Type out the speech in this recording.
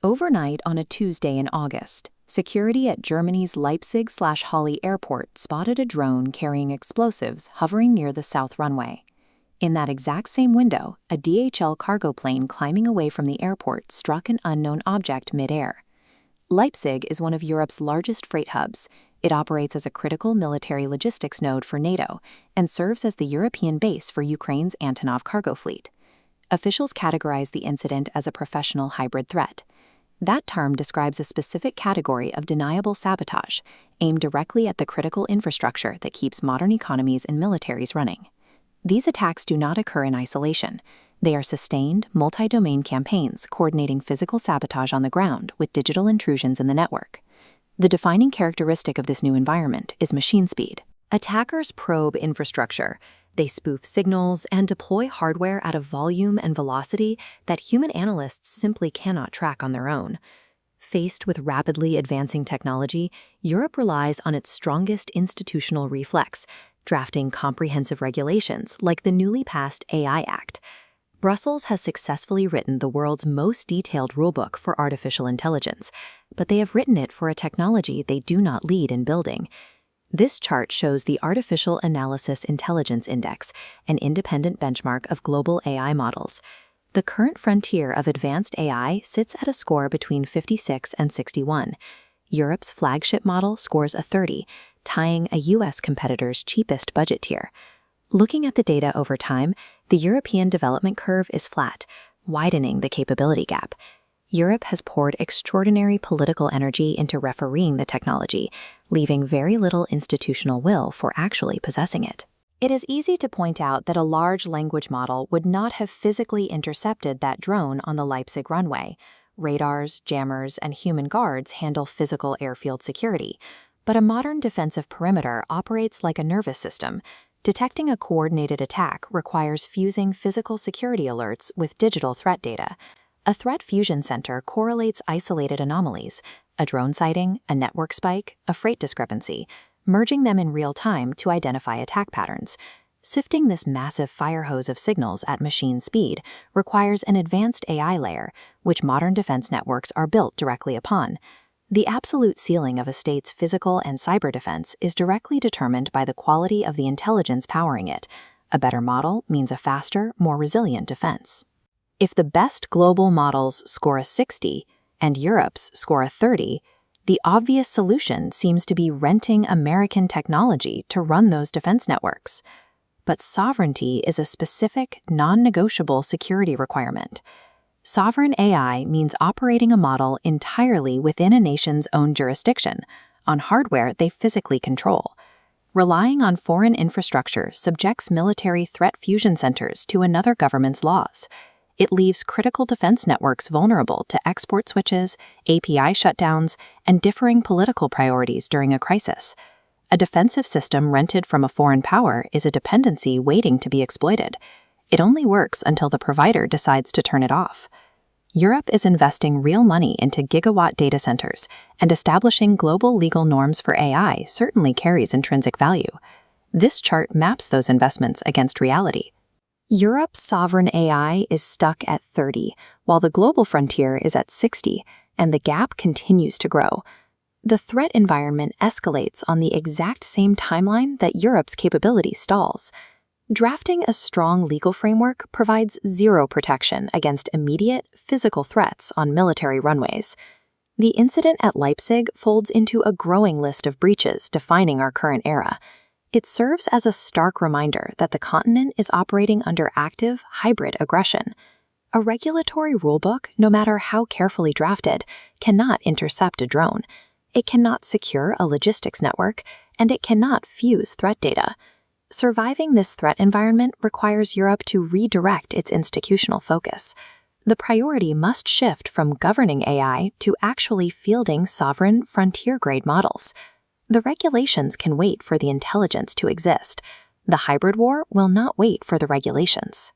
Overnight on a Tuesday in August, security at Germany's Leipzig-Halle Airport spotted a drone carrying explosives hovering near the south runway. In that exact same window, a DHL cargo plane climbing away from the airport struck an unknown object mid-air. Leipzig is one of Europe's largest freight hubs. It operates as a critical military logistics node for NATO and serves as the European base for Ukraine's Antonov cargo fleet. Officials categorize the incident as a professional hybrid threat. That term describes a specific category of deniable sabotage, aimed directly at the critical infrastructure that keeps modern economies and militaries running. These attacks do not occur in isolation. They are sustained, multi-domain campaigns coordinating physical sabotage on the ground with digital intrusions in the network. The defining characteristic of this new environment is machine speed. Attackers probe infrastructure. They spoof signals and deploy hardware at a volume and velocity that human analysts simply cannot track on their own. Faced with rapidly advancing technology, Europe relies on its strongest institutional reflex, drafting comprehensive regulations like the newly passed AI Act. Brussels has successfully written the world's most detailed rulebook for artificial intelligence, but they have written it for a technology they do not lead in building. This chart shows the Artificial Analysis Intelligence Index, an independent benchmark of global AI models. The current frontier of advanced AI sits at a score between 56 and 61. Europe's flagship model scores a 30, tying a U.S. competitor's cheapest budget tier. Looking at the data over time, the European development curve is flat, widening the capability gap. Europe has poured extraordinary political energy into refereeing the technology, leaving very little institutional will for actually possessing it. It is easy to point out that a large language model would not have physically intercepted that drone on the Leipzig runway. Radars, jammers, and human guards handle physical airfield security, but a modern defensive perimeter operates like a nervous system. Detecting a coordinated attack requires fusing physical security alerts with digital threat data. A threat fusion center correlates isolated anomalies, a drone sighting, a network spike, a freight discrepancy, merging them in real time to identify attack patterns. Sifting this massive fire hose of signals at machine speed requires an advanced AI layer, which modern defense networks are built directly upon. The absolute ceiling of a state's physical and cyber defense is directly determined by the quality of the intelligence powering it. A better model means a faster, more resilient defense. If the best global models score a 60 and Europe's score a 30, the obvious solution seems to be renting American technology to run those defense networks. But sovereignty is a specific, non-negotiable security requirement. Sovereign AI means operating a model entirely within a nation's own jurisdiction, on hardware they physically control. Relying on foreign infrastructure subjects military threat fusion centers to another government's laws. It leaves critical defense networks vulnerable to export switches, API shutdowns, and differing political priorities during a crisis. A defensive system rented from a foreign power is a dependency waiting to be exploited. It only works until the provider decides to turn it off. Europe is investing real money into gigawatt data centers, and establishing global legal norms for AI certainly carries intrinsic value. This chart maps those investments against reality. Europe's sovereign AI is stuck at 30, while the global frontier is at 60, and the gap continues to grow. The threat environment escalates on the exact same timeline that Europe's capability stalls. Drafting a strong legal framework provides zero protection against immediate, physical threats on military runways. The incident at Leipzig folds into a growing list of breaches defining our current era. It serves as a stark reminder that the continent is operating under active, hybrid aggression. A regulatory rulebook, no matter how carefully drafted, cannot intercept a drone. It cannot secure a logistics network, and it cannot fuse threat data. Surviving this threat environment requires Europe to redirect its institutional focus. The priority must shift from governing AI to actually fielding sovereign, frontier-grade models. The regulations can wait for the intelligence to exist. The hybrid war will not wait for the regulations.